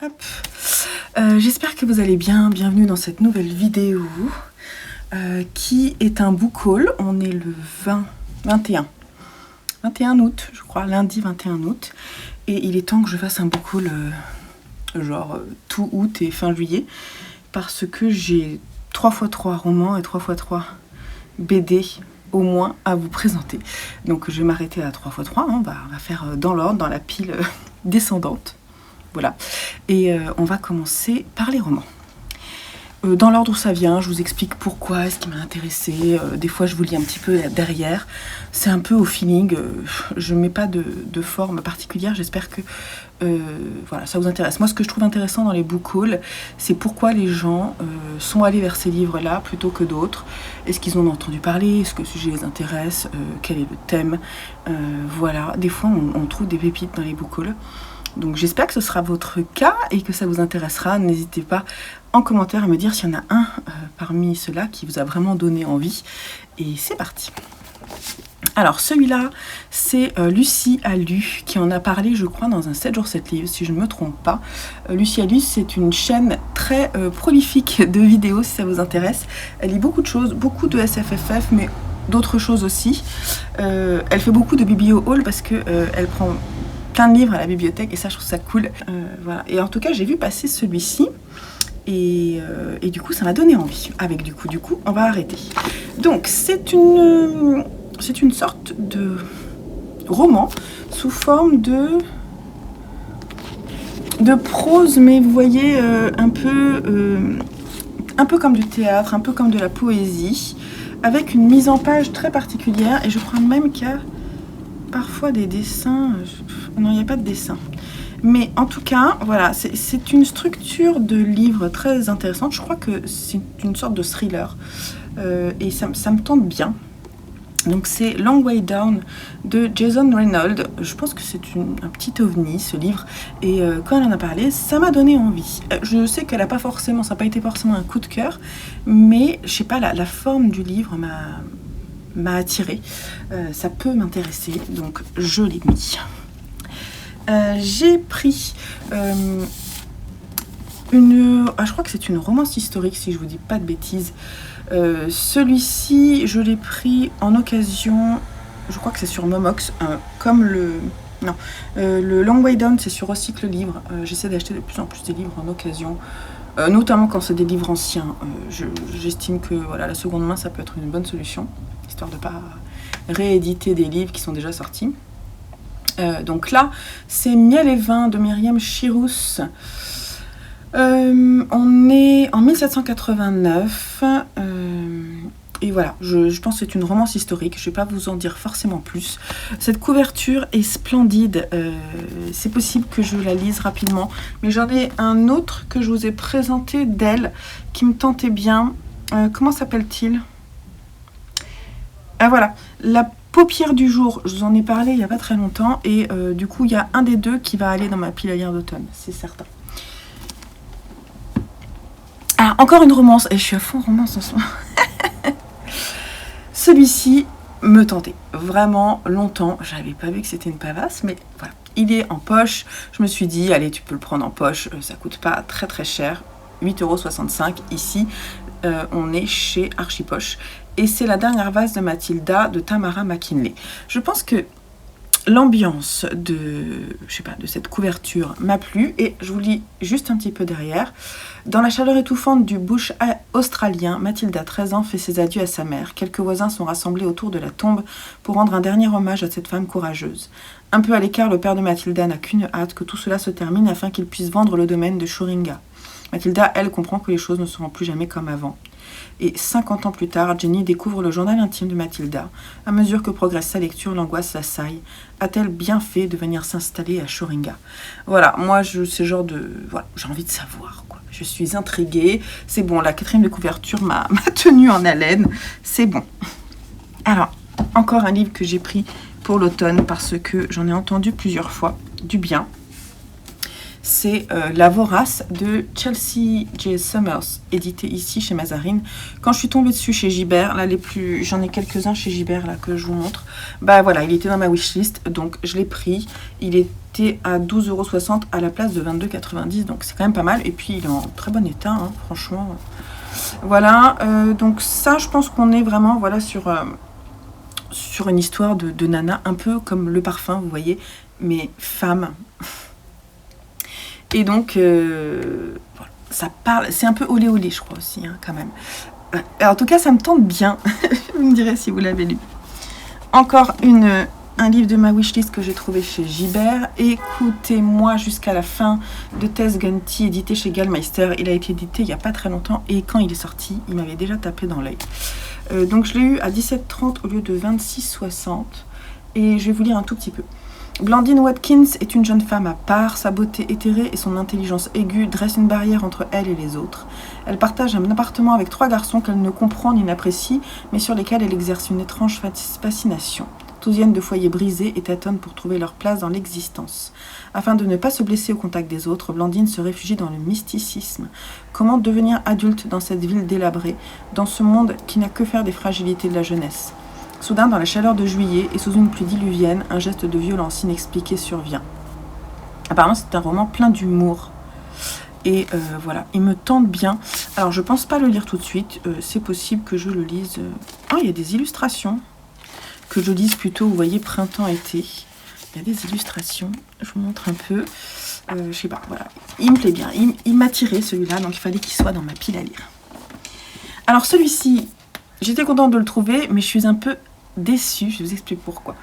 Hop. J'espère que vous allez bien. Bienvenue dans cette nouvelle vidéo qui est un book haul. On est le 21 août, je crois, lundi 21 août. Et il est temps que je fasse un book haul tout août et fin juillet. Parce que j'ai 3x3 romans et 3x3 BD au moins à vous présenter. Donc je vais m'arrêter à 3x3. On va faire dans l'ordre, dans la pile descendante. Voilà, et on va commencer par les romans. Dans l'ordre où ça vient, je vous explique pourquoi, ce qui m'a intéressé. Des fois, je vous lis un petit peu derrière. C'est un peu au feeling. Je ne mets pas de forme particulière. J'espère que voilà, ça vous intéresse. Moi, ce que je trouve intéressant dans les book hauls, c'est pourquoi les gens sont allés vers ces livres-là plutôt que d'autres. Est-ce qu'ils en ont entendu parler? Est-ce que le sujet les intéresse? Quel est le thème? Voilà, des fois, on trouve des pépites dans les book hauls. Donc j'espère que ce sera votre cas et que ça vous intéressera. N'hésitez pas en commentaire à me dire s'il y en a un parmi ceux-là qui vous a vraiment donné envie. Et c'est parti. Alors celui-là, c'est Lucie a lu qui en a parlé, je crois, dans un 7 jours 7 livres, si je ne me trompe pas. Lucie a lu, c'est une chaîne très prolifique de vidéos, si ça vous intéresse. Elle lit beaucoup de choses, beaucoup de SFFF, mais d'autres choses aussi. Elle fait beaucoup de biblio haul parce que elle prend plein de livres à la bibliothèque et ça je trouve ça cool. Voilà. Et en tout cas j'ai vu passer celui-ci et du coup ça m'a donné envie. Avec du coup on va arrêter. Donc c'est une sorte de roman sous forme de prose, mais vous voyez un peu comme du théâtre, un peu comme de la poésie, avec une mise en page très particulière. Et je crois même qu'il y a parfois des dessins. Non, il n'y a pas de dessin. Mais en tout cas, voilà, c'est une structure de livre très intéressante. Je crois que c'est une sorte de thriller. Et ça me tente bien. Donc c'est Long Way Down de Jason Reynolds. Je pense que c'est un petit ovni ce livre. Et quand elle en a parlé, ça m'a donné envie. Je sais qu'elle n'a pas forcément, ça n'a pas été forcément un coup de cœur. Mais je sais pas, la forme du livre m'a attirée. Ça peut m'intéresser. Donc je l'ai mis. J'ai pris je crois que c'est une romance historique si je vous dis pas de bêtises. Celui-ci je l'ai pris en occasion, je crois que c'est sur Momox, comme le Long Way Down c'est sur Recycle Livre. J'essaie d'acheter de plus en plus des livres en occasion, notamment quand c'est des livres anciens. J'estime que voilà, la seconde main ça peut être une bonne solution, histoire de pas rééditer des livres qui sont déjà sortis. Donc là, c'est Miel et vin de Myriam Chirous. On est en 1789. Et voilà, je pense que c'est une romance historique. Je ne vais pas vous en dire forcément plus. Cette couverture est splendide. C'est possible que je la lise rapidement. Mais j'en ai un autre que je vous ai présenté d'elle qui me tentait bien. Comment s'appelle-t-il? Ah voilà, La paupière du jour, je vous en ai parlé il n'y a pas très longtemps et du coup il y a un des deux qui va aller dans ma pile à lire d'automne, c'est certain. Ah, encore une romance, et je suis à fond romance en ce moment. Celui-ci me tentait vraiment longtemps, j'avais pas vu que c'était une pavasse, mais voilà, il est en poche, je me suis dit allez tu peux le prendre en poche, ça coûte pas très très cher, 8,65 € ici, on est chez Archipoche. Et c'est La dernière vase de Mathilda de Tamara McKinley. Je pense que l'ambiance de cette couverture m'a plu. Et je vous lis juste un petit peu derrière. Dans la chaleur étouffante du bush australien, Mathilda, 13 ans, fait ses adieux à sa mère. Quelques voisins sont rassemblés autour de la tombe pour rendre un dernier hommage à cette femme courageuse. Un peu à l'écart, le père de Mathilda n'a qu'une hâte que tout cela se termine afin qu'il puisse vendre le domaine de Shoringa. Mathilda, elle, comprend que les choses ne seront plus jamais comme avant. Et 50 ans plus tard, Jenny découvre le journal intime de Mathilda. À mesure que progresse sa lecture, l'angoisse l'assaille. A-t-elle bien fait de venir s'installer à Shoringa? Voilà, moi, c'est genre de... Voilà, j'ai envie de savoir, quoi. Je suis intriguée. C'est bon, la 4e de couverture m'a tenue en haleine. C'est bon. Alors, encore un livre que j'ai pris pour l'automne parce que j'en ai entendu plusieurs fois du bien. c'est La Vorace de Chelsea J. Summers, édité ici chez Mazarine. Quand je suis tombée dessus chez Gibert, là j'en ai quelques-uns chez Gibert là que je vous montre. Bah voilà, il était dans ma wishlist, donc je l'ai pris. Il était à 12,60 € à la place de 22,90 €, donc c'est quand même pas mal. Et puis il est en très bon état, hein, franchement. Voilà, donc ça, je pense qu'on est vraiment voilà sur une histoire de nana, un peu comme Le Parfum, vous voyez, mais femme. Et donc, voilà, ça parle, c'est un peu olé olé, je crois aussi, hein, quand même. Alors, en tout cas, ça me tente bien. Vous me direz si vous l'avez lu. Encore un livre de ma wishlist que j'ai trouvé chez Gibert. Écoutez-moi jusqu'à la fin de Tess Gunty, édité chez Gallmeister. Il a été édité il n'y a pas très longtemps et quand il est sorti, il m'avait déjà tapé dans l'œil. Donc, je l'ai eu à 17,30 € au lieu de 26,60 € et je vais vous lire un tout petit peu. Blandine Watkins est une jeune femme à part. Sa beauté éthérée et son intelligence aiguë dressent une barrière entre elle et les autres. Elle partage un appartement avec 3 garçons qu'elle ne comprend ni n'apprécie, mais sur lesquels elle exerce une étrange fascination. Tous viennent de foyers brisés et tâtonnent pour trouver leur place dans l'existence. Afin de ne pas se blesser au contact des autres, Blandine se réfugie dans le mysticisme. Comment devenir adulte dans cette ville délabrée, dans ce monde qui n'a que faire des fragilités de la jeunesse ? Soudain, dans la chaleur de juillet et sous une pluie diluvienne, un geste de violence inexpliqué survient. Apparemment, c'est un roman plein d'humour. Et voilà, il me tente bien. Alors, je pense pas le lire tout de suite. C'est possible que je le lise... Oh, il y a des illustrations. Que je lise plutôt, vous voyez, printemps-été. Il y a des illustrations. Je vous montre un peu. Je sais pas, voilà. Il me plaît bien. Il m'a tiré, celui-là, donc il fallait qu'il soit dans ma pile à lire. Alors, celui-ci, j'étais contente de le trouver, mais je suis un peu déçue, je vous explique pourquoi.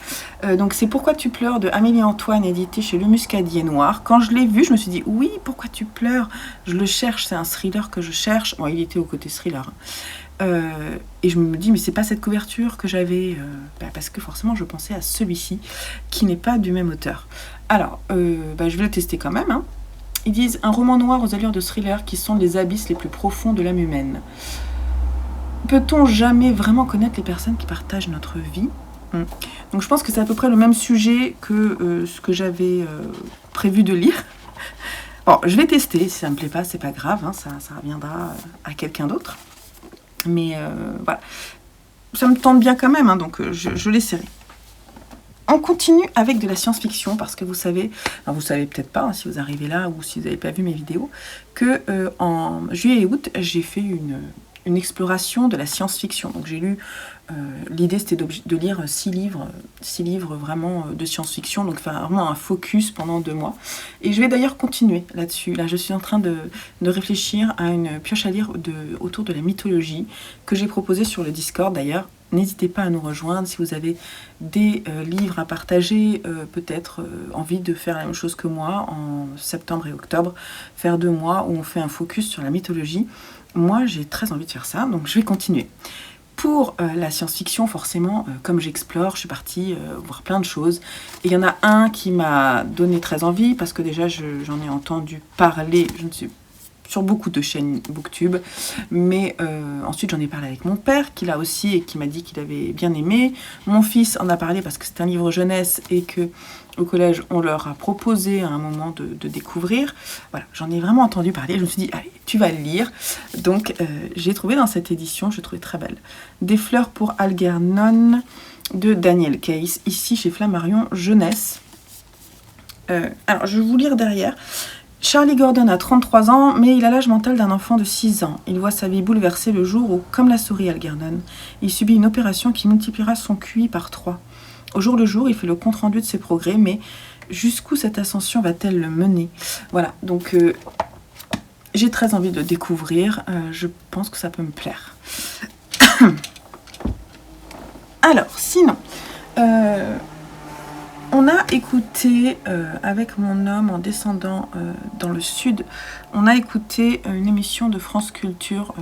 Donc c'est Pourquoi tu pleures de Amélie Antoine, édité chez Le Muscadier Noir. Quand je l'ai vu, je me suis dit oui, pourquoi tu pleures ? Je le cherche, c'est un thriller que je cherche. Bon, il était au côté thriller. Et je me dis mais c'est pas cette couverture que j'avais, parce que forcément je pensais à celui-ci qui n'est pas du même auteur. Alors, je vais le tester quand même. Hein. Ils disent un roman noir aux allures de thriller qui sont les abysses les plus profonds de l'âme humaine. Peut-on jamais vraiment connaître les personnes qui partagent notre vie ? Donc je pense que c'est à peu près le même sujet que ce que j'avais prévu de lire. Bon, je vais tester, si ça me plaît pas, c'est pas grave, hein, ça reviendra à quelqu'un d'autre. Mais voilà, ça me tente bien quand même, hein, donc je l'essaierai. On continue avec de la science-fiction parce que vous savez peut-être pas, hein, si vous arrivez là ou si vous n'avez pas vu mes vidéos, que en juillet et août, j'ai fait une exploration de la science-fiction. Donc j'ai lu, l'idée c'était de lire 6 livres vraiment de science-fiction, donc faire vraiment un focus pendant 2 mois. Et je vais d'ailleurs continuer là-dessus. Là je suis en train de réfléchir à une pioche à lire autour de la mythologie que j'ai proposée sur le Discord d'ailleurs. N'hésitez pas à nous rejoindre si vous avez des livres à partager, peut-être envie de faire la même chose que moi en septembre et octobre, faire 2 mois où on fait un focus sur la mythologie. Moi, j'ai très envie de faire ça, donc je vais continuer. Pour la science-fiction, forcément, comme j'explore, je suis partie voir plein de choses. Et il y en a un qui m'a donné très envie, parce que déjà, j'en ai entendu parler, je ne sais sur beaucoup de chaînes Booktube, mais ensuite j'en ai parlé avec mon père qui l'a aussi et qui m'a dit qu'il avait bien aimé. Mon fils en a parlé parce que c'est un livre jeunesse et que au collège on leur a proposé à un moment de découvrir. Voilà, j'en ai vraiment entendu parler, je me suis dit allez, tu vas le lire. Donc j'ai trouvé dans cette édition, je l'ai trouvé très belle, Des fleurs pour Algernon de Daniel Case, ici chez Flammarion Jeunesse. Alors je vais vous lire derrière. Charlie Gordon a 33 ans, mais il a l'âge mental d'un enfant de 6 ans. Il voit sa vie bouleversée le jour où, comme la souris Algernon, il subit une opération qui multipliera son QI par 3. Au jour le jour, il fait le compte-rendu de ses progrès, mais jusqu'où cette ascension va-t-elle le mener ? Voilà, donc j'ai très envie de le découvrir. Je pense que ça peut me plaire. Alors, sinon... on a écouté, avec mon homme, en descendant dans le sud, on a écouté une émission de France Culture,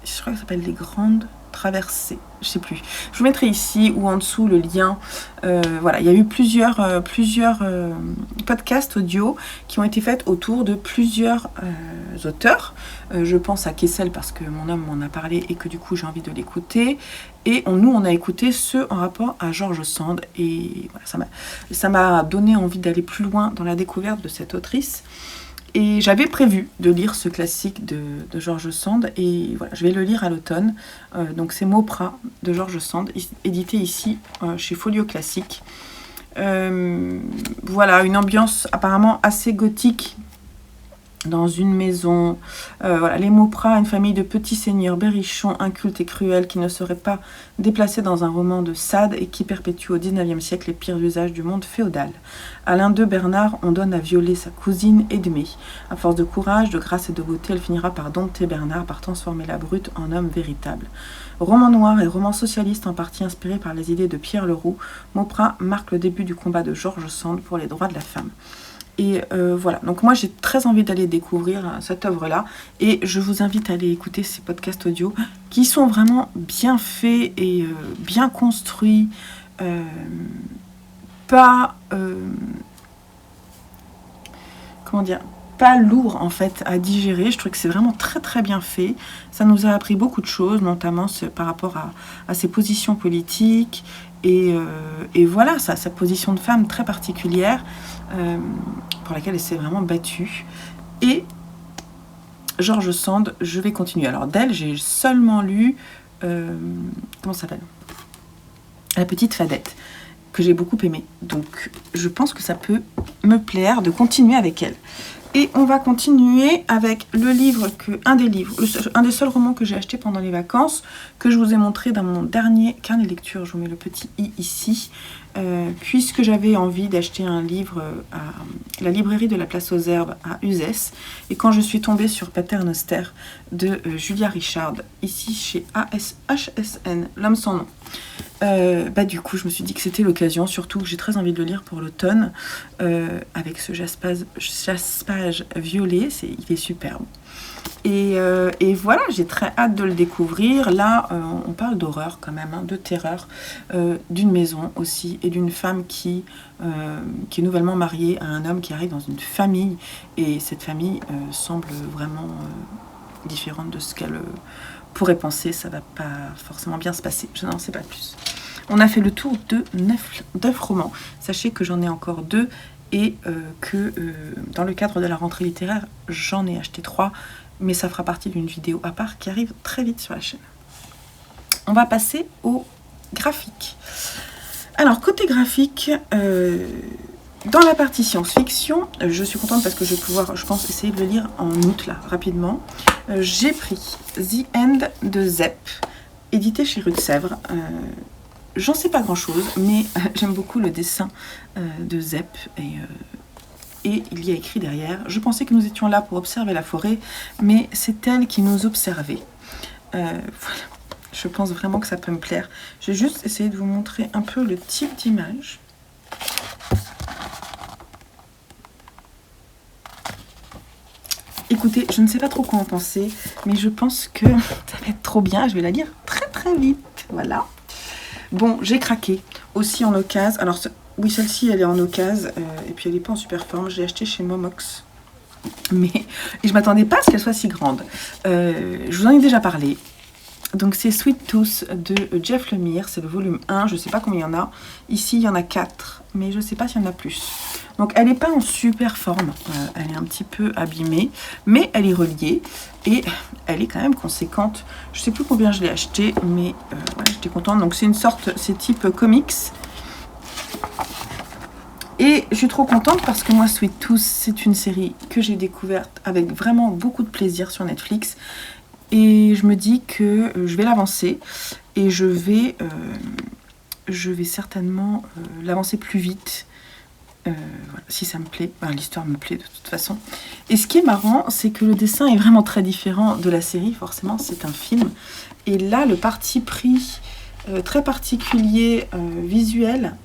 je crois que ça s'appelle Les Grandes Traversées, je sais plus. Je vous mettrai ici ou en dessous le lien. Voilà, il y a eu plusieurs podcasts audio qui ont été faits autour de plusieurs auteurs. Je pense à Kessel parce que mon homme m'en a parlé et que du coup j'ai envie de l'écouter. Et nous, on a écouté ceux en rapport à George Sand. Et voilà, ça m'a donné envie d'aller plus loin dans la découverte de cette autrice. Et j'avais prévu de lire ce classique de George Sand. Et voilà, je vais le lire à l'automne. Donc c'est Mauprat de George Sand, édité ici chez Folio Classique. Voilà, une ambiance apparemment assez gothique dans une maison. Voilà, les Mauprat, une famille de petits seigneurs berrichons, incultes et cruels qui ne seraient pas déplacés dans un roman de Sade et qui perpétuent au XIXe siècle les pires usages du monde féodal. À l'un d'eux, Bernard, on donne à violer sa cousine Edmée. À force de courage, de grâce et de beauté, elle finira par dompter Bernard, par transformer la brute en homme véritable. Roman noir et roman socialiste en partie inspiré par les idées de Pierre Leroux, Mauprat marque le début du combat de George Sand pour les droits de la femme. Et voilà, donc moi j'ai très envie d'aller découvrir cette œuvre-là et je vous invite à aller écouter ces podcasts audio qui sont vraiment bien faits et bien construits, pas lourd en fait à digérer. Je trouve que c'est vraiment très très bien fait. Ça nous a appris beaucoup de choses, notamment par rapport à ses positions politiques et voilà, sa position de femme très particulière pour laquelle elle s'est vraiment battue. Et George Sand, je vais continuer. Alors d'elle, j'ai seulement lu comment ça s'appelle ? La petite Fadette, que j'ai beaucoup aimé. Donc je pense que ça peut me plaire de continuer avec elle. Et on va continuer avec un des seuls romans que j'ai acheté pendant les vacances, que je vous ai montré dans mon dernier carnet de lecture. Je vous mets le petit i ici, puisque j'avais envie d'acheter un livre à la librairie de la Place aux Herbes à Uzès. Et quand je suis tombée sur Pater Noster de Julia Richard, ici chez HSN, L'Homme sans nom. Du coup je me suis dit que c'était l'occasion, surtout que j'ai très envie de le lire pour l'automne, avec ce jaspage violet, il est superbe. Et voilà, j'ai très hâte de le découvrir. Là on parle d'horreur quand même, de terreur, d'une maison aussi, et d'une femme qui est nouvellement mariée à un homme qui arrive dans une famille, et cette famille semble vraiment différente de ce qu'elle pourrait penser. Ça va pas forcément bien se passer, je n'en sais pas plus. On a fait le tour de 9 romans. Sachez que j'en ai encore 2 et que dans le cadre de la rentrée littéraire, j'en ai acheté 3, mais ça fera partie d'une vidéo à part qui arrive très vite sur la chaîne. On va passer au graphique. Alors, côté graphique, dans la partie science-fiction, je suis contente parce que je vais pouvoir, je pense, essayer de le lire en août, là, rapidement. J'ai pris The End de Zep, édité chez Rue de Sèvres. J'en sais pas grand-chose, mais j'aime beaucoup le dessin de Zep et il y a écrit derrière. Je pensais que nous étions là pour observer la forêt, mais c'est elle qui nous observait. Voilà. Je pense vraiment que ça peut me plaire. Je vais juste essayer de vous montrer un peu le type d'image. Écoutez, je ne sais pas trop quoi en penser, mais je pense que ça va être trop bien. Je vais la lire très très vite. Voilà. Bon, j'ai craqué. Aussi en occasion. Alors, oui, celle-ci, elle est en occasion. Et puis, elle n'est pas en super forme. Je l'ai achetée chez Momox. Et je ne m'attendais pas à ce qu'elle soit si grande. Je vous en ai déjà parlé. Donc, c'est Sweet Tooth de Jeff Lemire. C'est le volume 1. Je ne sais pas combien il y en a. Ici, il y en a 4. Mais je ne sais pas s'il y en a plus. Donc, elle n'est pas en super forme. Elle est un petit peu abîmée. Mais elle est reliée. Et elle est quand même conséquente. Je ne sais plus combien je l'ai acheté. Mais ouais, j'étais contente. Donc, c'est type comics. Et je suis trop contente parce que moi, Sweet Tooth, c'est une série que j'ai découverte avec vraiment beaucoup de plaisir sur Netflix. Et je me dis que je vais l'avancer et je vais certainement l'avancer plus vite. Voilà, si ça me plaît. Enfin, l'histoire me plaît de toute façon. Et ce qui est marrant, c'est que le dessin est vraiment très différent de la série. Forcément, c'est un film. Et là, le parti pris très particulier visuel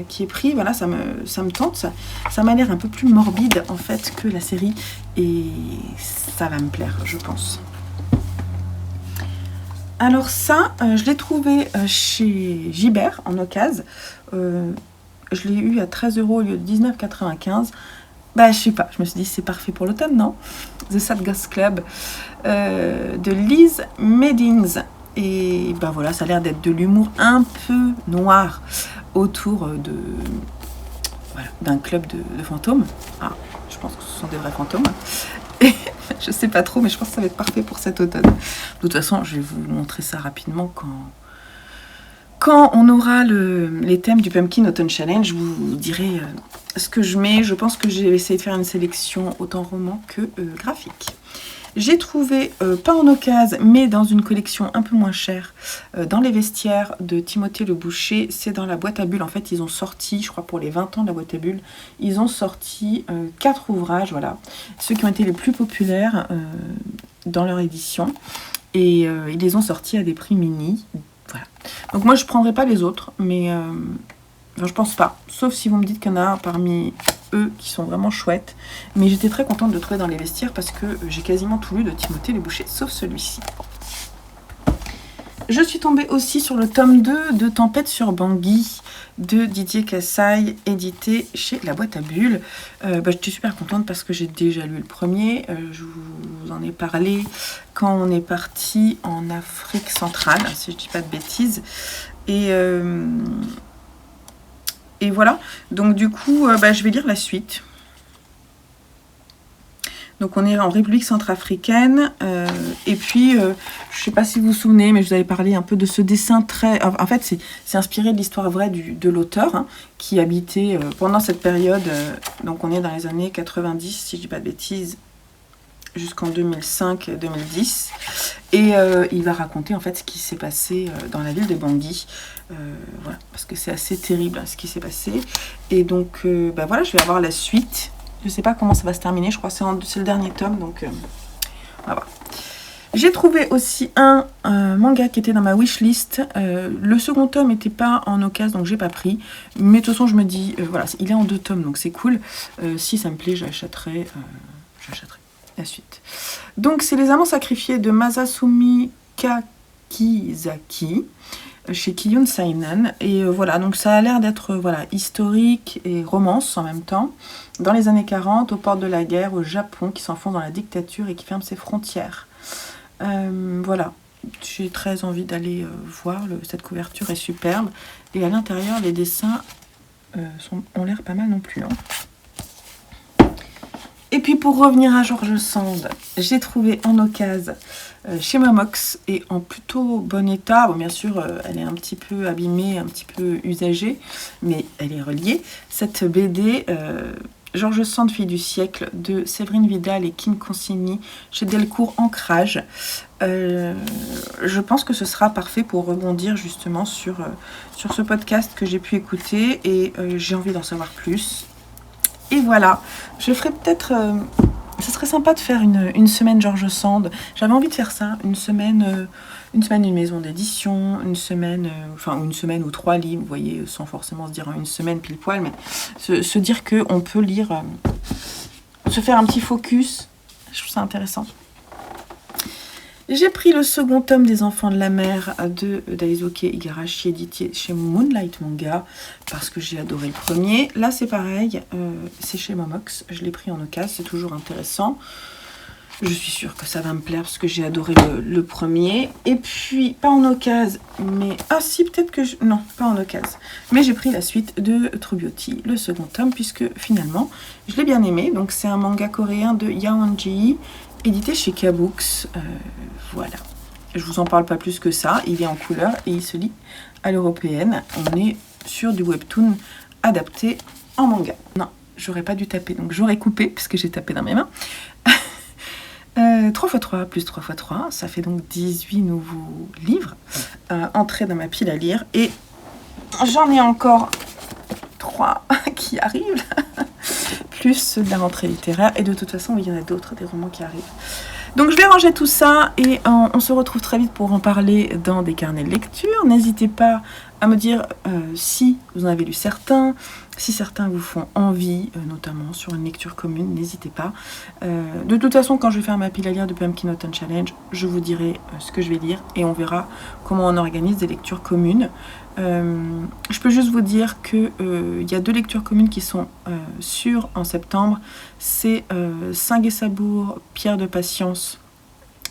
qui est pris, voilà, ça me tente. Ça m'a l'air un peu plus morbide en fait que la série. Et ça va me plaire, je pense. Alors ça, je l'ai trouvé chez Gibert en occasion. Je l'ai eu à 13 € au lieu de 19,95 €. Bah, je sais pas, je me suis dit c'est parfait pour l'automne, non? The Sad Ghost Club de Liz Meddings. Et ben voilà, ça a l'air d'être de l'humour un peu noir autour d'un club de fantômes. Ah, je pense que ce sont des vrais fantômes. Et je sais pas trop, mais je pense que ça va être parfait pour cet automne. De toute façon, je vais vous montrer ça rapidement quand on aura les thèmes du Pumpkin Autumn Challenge. Je vous dirai ce que je mets. Je pense que j'ai essayé de faire une sélection autant roman que graphique. J'ai trouvé, pas en occasion, mais dans une collection un peu moins chère, dans les vestiaires de Timothée Le Boucher. C'est dans la boîte à bulles. En fait, ils ont sorti, je crois pour les 20 ans de la boîte à bulles, ils ont sorti 4 ouvrages, voilà. Ceux qui ont été les plus populaires dans leur édition. Et ils les ont sortis à des prix mini. Voilà. Donc moi, je ne prendrai pas les autres, mais je pense pas. Sauf si vous me dites qu'il y en a parmi eux qui sont vraiment chouettes. Mais j'étais très contente de trouver dans les vestiaires parce que j'ai quasiment tout lu de Timothée Le Boucher, sauf celui-ci. Je suis tombée aussi sur le tome 2 de Tempête sur Bangui de Didier Cassaille, édité chez La Boîte à Bulles. J'étais super contente parce que j'ai déjà lu le premier. Je vous en ai parlé quand on est parti en Afrique centrale, si je dis pas de bêtises. Et voilà, donc du coup, je vais lire la suite. Donc on est en République centrafricaine, et puis, je ne sais pas si vous vous souvenez, mais je vous avais parlé un peu de ce dessin très... En fait, c'est inspiré de l'histoire vraie de l'auteur, hein, qui habitait pendant cette période, donc on est dans les années 90, si je ne dis pas de bêtises, jusqu'en 2005-2010. Et il va raconter en fait ce qui s'est passé dans la ville de Bangui. Voilà, parce que c'est assez terrible ce qui s'est passé. Et donc, voilà, je vais avoir la suite. Je ne sais pas comment ça va se terminer. Je crois que c'est le dernier tome. Donc, voilà. J'ai trouvé aussi un manga qui était dans ma wishlist. Le second tome n'était pas en occasion, donc j'ai pas pris. Mais de toute façon, je me dis, voilà, il est en 2 tomes, donc c'est cool. Si ça me plaît, j'achèterai la suite. Donc, c'est Les Amants Sacrifiés de Masasumi Kakizaki chez Kiyun Sainan. Et voilà, donc ça a l'air d'être historique et romance en même temps. Dans les années 40, aux portes de la guerre, au Japon qui s'enfonce dans la dictature et qui ferme ses frontières. Voilà, j'ai très envie d'aller voir. Cette couverture est superbe. Et à l'intérieur, les dessins ont l'air pas mal non plus. Hein. Et puis pour revenir à George Sand, j'ai trouvé en occasion chez Momox et en plutôt bon état. Bon, bien sûr, elle est un petit peu abîmée, un petit peu usagée, mais elle est reliée. Cette BD, George Sand, fille du siècle, de Séverine Vidal et Kim Consigny, chez Delcourt Ancrage. Je pense que ce sera parfait pour rebondir justement sur ce podcast que j'ai pu écouter et j'ai envie d'en savoir plus. Et voilà, je ferai peut-être... ce serait sympa de faire une semaine George Sand. J'avais envie de faire ça, une semaine une maison d'édition, une semaine ou 3 livres, vous voyez, sans forcément se dire une semaine pile poil, mais se dire qu'on peut lire, se faire un petit focus, je trouve ça intéressant. J'ai pris le second tome des Enfants de la mer de Daisuke Igarashi, édité chez Moonlight Manga, parce que j'ai adoré le premier. Là, c'est pareil, c'est chez Momox. Je l'ai pris en occasion, c'est toujours intéressant. Je suis sûre que ça va me plaire, parce que j'ai adoré le premier. Et puis, pas en occasion, mais... Ah si, peut-être que... Non, pas en occasion. Mais j'ai pris la suite de True Beauty, le second tome, puisque finalement, je l'ai bien aimé. Donc, c'est un manga coréen de Yaonji, édité chez K-Books. Voilà. Je vous en parle pas plus que ça. Il est en couleur et il se lit à l'européenne. On est sur du webtoon adapté en manga. Non, j'aurais pas dû taper, donc j'aurais coupé, parce que j'ai tapé dans mes mains. 3x3 plus 3x3, ça fait donc 18 nouveaux livres entrés dans ma pile à lire. Et j'en ai encore 3 qui arrivent, plus ceux de la rentrée littéraire. Et de toute façon, il y en a d'autres, des romans qui arrivent. Donc je vais ranger tout ça et on se retrouve très vite pour en parler dans des carnets de lecture. N'hésitez pas à me dire si vous en avez lu certains, si certains vous font envie, notamment sur une lecture commune, n'hésitez pas. De toute façon, quand je vais faire ma pile à lire de Pumpkin Autumn Challenge, je vous dirai ce que je vais lire et on verra comment on organise des lectures communes. Je peux juste vous dire qu'il y a 2 lectures communes qui sont sûres en septembre. C'est Saint-Guessabourg, Pierre de Patience,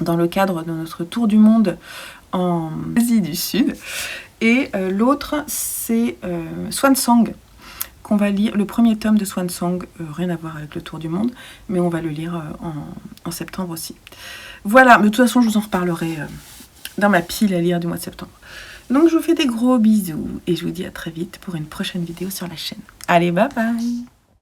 dans le cadre de notre tour du monde en Asie du Sud. Et l'autre, c'est Swansong, qu'on va lire, le premier tome de Swansong, rien à voir avec le tour du monde, mais on va le lire en septembre aussi. Voilà, de toute façon, je vous en reparlerai dans ma pile à lire du mois de septembre. Donc, je vous fais des gros bisous et je vous dis à très vite pour une prochaine vidéo sur la chaîne. Allez, bye bye!